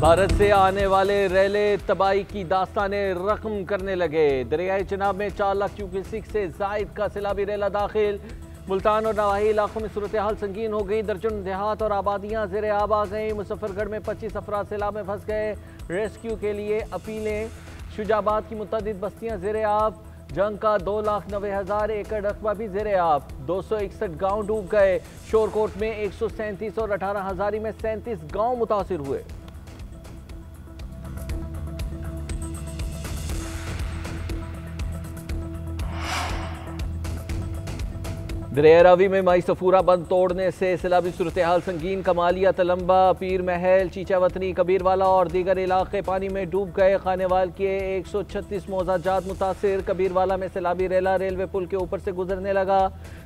भारत से आने वाले रेले तबाही की दास्तानें रकम करने लगे। दरियाई चिनाब में 4 लाख क्यूसेक से जायद का सैलाबी रेला दाखिल। मुल्तान और नवाही इलाकों में सूरत हाल संगीन हो गई। दर्जन देहात और आबादियां जेर आब आ गई। मुजफ्फरगढ़ में 25 अफराद सैलाब में फंस गए। रेस्क्यू के लिए अपीलें। शुजाबाद की मुतअद्दिद बस्तियां जेर आब। जंग का 2,90,000 एकड़ रकबा भी जेर आब। 261 गाँव डूब गए। शोरकोट में 137 और 18 हजारी में 37 गाँव मुतासिर हुए। दरिया रावी में माई सफूरा बंद तोड़ने से सैलाबी सूरत हाल संगीन। कमालिया, तलम्बा, पीर महल, चीचावतनी, कबीरवाला और दीगर इलाके पानी में डूब गए। खानेवाल के 136 मौजाजात मुतासिर। कबीरवाला में सैलाबी रेला रेलवे पुल के ऊपर से गुजरने लगा।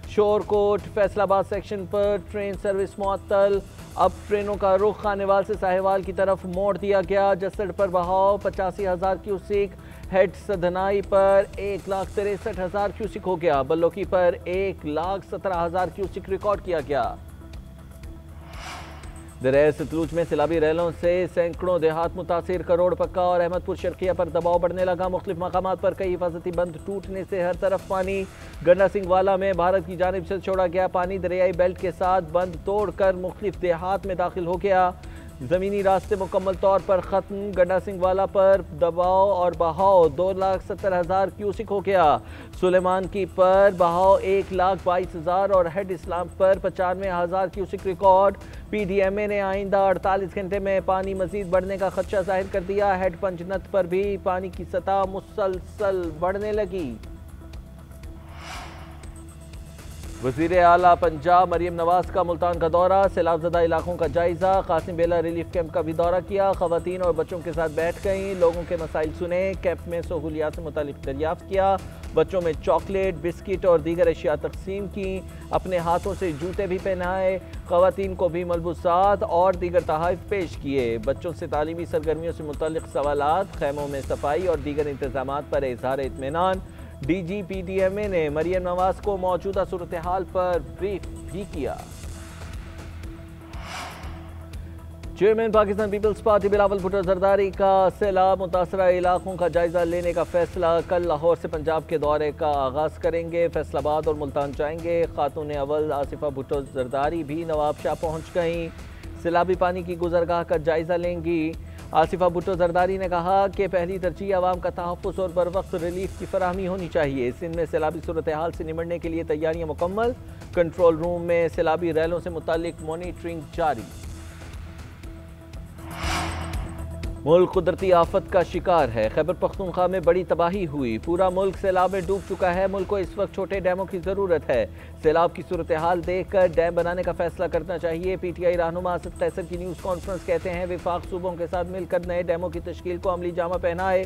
शोरकोट फैसलाबाद सेक्शन पर ट्रेन सर्विस मुअत्तल। अब ट्रेनों का रुख खानेवाल से साहिवाल की तरफ मोड़ दिया गया। जसड़ पर बहाव 85,000 क्यूसेक। हेड सधनाई पर 1,63,000 क्यूसेक हो गया। बल्लोकी पर 1,17,000 क्यूसेक रिकॉर्ड किया गया। दरिया सतलुज में सैलाबी रेलों से सैकड़ों देहात मुतासिर। करोड़ पक्का और अहमदपुर शर्किया पर दबाव बढ़ने लगा। मुख्तलिफ मकामात पर कई हिफाजती बंद टूटने से हर तरफ पानी। गंडा सिंह वाला में भारत की जानिब से छोड़ा गया पानी दरियाई बेल्ट के साथ बंद तोड़कर मुख्तलिफ देहात में दाखिल हो गया। ज़मीनी रास्ते मुकम्मल तौर पर ख़त्म। गंडा सिंह वाला पर दबाव और बहाव 2,70,000 क्यूसेक हो गया। सुलेमान की पर बहाव 1,22,000 और हेड इस्लाम पर 95,000 क्यूसेक रिकॉर्ड। PDMA ने आइंदा 48 घंटे में पानी मजीद बढ़ने का खदशा जाहिर कर दिया। हेड पंचनत पर भी पानी की सतह मुसलसल बढ़ने लगी। वज़ीर आला पंजाब मरियम नवाज का मुल्तान का दौरा। सैलाबज़दा इलाकों का जायजा। कासिम बेला रिलीफ कैंप का भी दौरा किया। ख़वातीन और बच्चों के साथ बैठ गई। लोगों के मसाइल सुने। कैंप में सहूलियात से मुतालिक दरियाफ्त किया। बच्चों में चॉकलेट, बिस्किट और दीगर अशिया तकसीम की। अपने हाथों से जूते भी पहनाए। ख़वातीन को भी मलबूसात और दीगर तोहफ़े पेश किए। बच्चों से तालीमी सरगर्मियों से मुतालिक सवालात, खैमों में सफाई और दीगर इंतजामात पर इज़हार इत्मीनान। DG PDMA ने मरियम नवाज को मौजूदा सूरत हाल पर ब्रीफ भी किया। Chairman Pakistan peoples party Bilawal Bhutto Zardari का सैलाब मुतासरा इलाकों का जायजा लेने का फैसला। कल लाहौर से पंजाब के दौरे का आगाज करेंगे। फैसलाबाद और मुल्तान जाएंगे। खातून अव्वल आसिफा भुट्टो जरदारी भी नवाबशाह पहुँच गईं। सैलाबी पानी की गुजरगाह का जायजा लेंगी। आसिफा भुट्टो जरदारी ने कहा कि पहली तरजीह आवाम का तहफ़्फ़ुज़ और बर वक्त रिलीफ की फराहमी होनी चाहिए। सिंध में सैलाबी सूरत हाल से निमटने के लिए तैयारियां मुकम्मल। कंट्रोल रूम में सैलाबी रेलों से मुतालिक मॉनिटरिंग जारी। मुल्क कुदरती आफत का शिकार है। खैबर पख्तूनख्वा में बड़ी तबाही हुई। पूरा मुल्क सैलाब में डूब चुका है। मुल्क को इस वक्त छोटे डैमों की ज़रूरत है। सैलाब की सूरत हाल देख कर डैम बनाने का फैसला करना चाहिए। PTI रहनुमा असद कैसर की न्यूज़ कॉन्फ्रेंस कहते हैं विफाक सूबों के साथ मिलकर नए डैमों की तश्कील को अमली जामा पहनाए।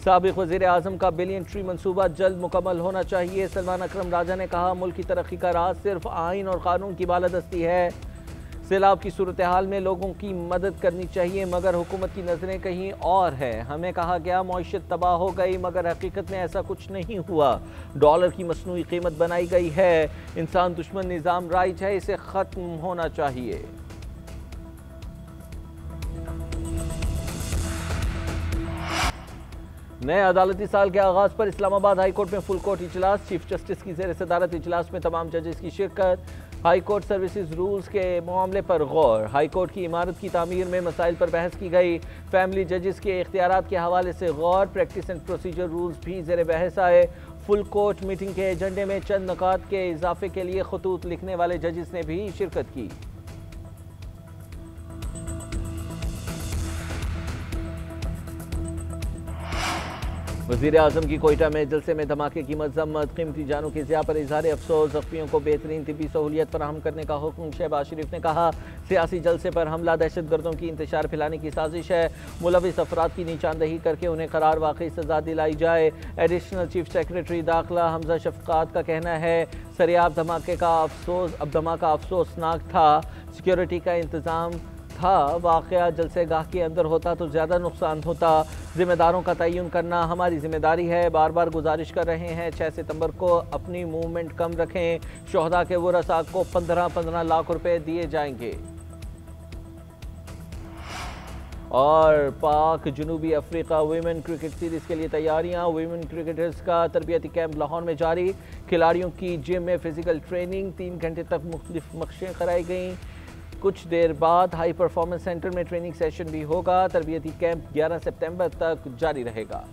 साबिक़ वज़ीर आज़म का बिलियन ट्री मनसूबा जल्द मुकम्मल होना चाहिए। सलमान अकरम राजा ने कहा मुल्क की तरक्की का राज सिर्फ आइन और कानून की बालादस्ती है। सैलाब की सूरत हाल में लोगों की मदद करनी चाहिए मगर हुकूमत की नज़रें कहीं और है। हमें कहा गया मईशत तबाह हो गई मगर हकीकत में ऐसा कुछ नहीं हुआ। डॉलर की मसनूई कीमत बनाई गई है। इंसान दुश्मन निज़ाम राइज है, इसे ख़त्म होना चाहिए। नए अदालती साल के आगाज पर इस्लामाबाद हाई कोर्ट में फुल कोर्ट इजलास। चीफ जस्टिस की ज़ेर सदारत इजलास में तमाम जजेस की शिरकत। हाई कोर्ट सर्विसेज रूल्स के मामले पर गौर। हाई कोर्ट की इमारत की तामीर में मसाइल पर बहस की गई। फैमिली जजेस के इख्तियारात के हवाले से गौर। प्रैक्टिस एंड प्रोसीजर रूल्स भी ज़ेर बहस आए। फुल कोर्ट मीटिंग के एजेंडे में चंद नुकात के इजाफे के लिए खतूत लिखने वाले जजेस ने भी शिरकत की। वज़ीर आज़म की कोयटा में जलसे में धमाके की मजम्मत। कीमती जानों की ज़िया पर इजहार अफसोस। ज़ख्मियों को बेहतरीन तिब्बी सहूलियत फराहम करने का हुक्म। शहबाज शरीफ ने कहा सियासी जलसे पर हमला दहशत गर्दों की इंतशार फैलाने की साजिश है। मुलविस अफराद की निशानदही करके उन्हें करार वाकई सजा दिलाई जाए। एडिशनल चीफ सेक्रेटरी दाखिला हमजा शफकात का कहना है सरियाब धमाके का अफसोस अब धमाका अफसोसनाक था। सिक्योरिटी का इंतज़ाम था। वाक़या जलसेगाह के अंदर होता तो ज़्यादा नुकसान होता। जिम्मेदारों का तयन करना हमारी जिम्मेदारी है। बार बार गुजारिश कर रहे हैं 6 सितंबर को अपनी मूवमेंट कम रखें। शोहदा के वरसा को 15-15 लाख रुपए दिए जाएंगे। और पाक जनूबी अफ्रीका वुमेन क्रिकेट सीरीज के लिए तैयारियां। वुमेन क्रिकेटर्स का तरबियती कैंप लाहौर में जारी। खिलाड़ियों की जिम में फिजिकल ट्रेनिंग, 3 घंटे तक मुख्तलिफ मशक़ें कराई गई। कुछ देर बाद हाई परफॉर्मेंस सेंटर में ट्रेनिंग सेशन भी होगा। तरबियती कैंप 11 सितंबर तक जारी रहेगा।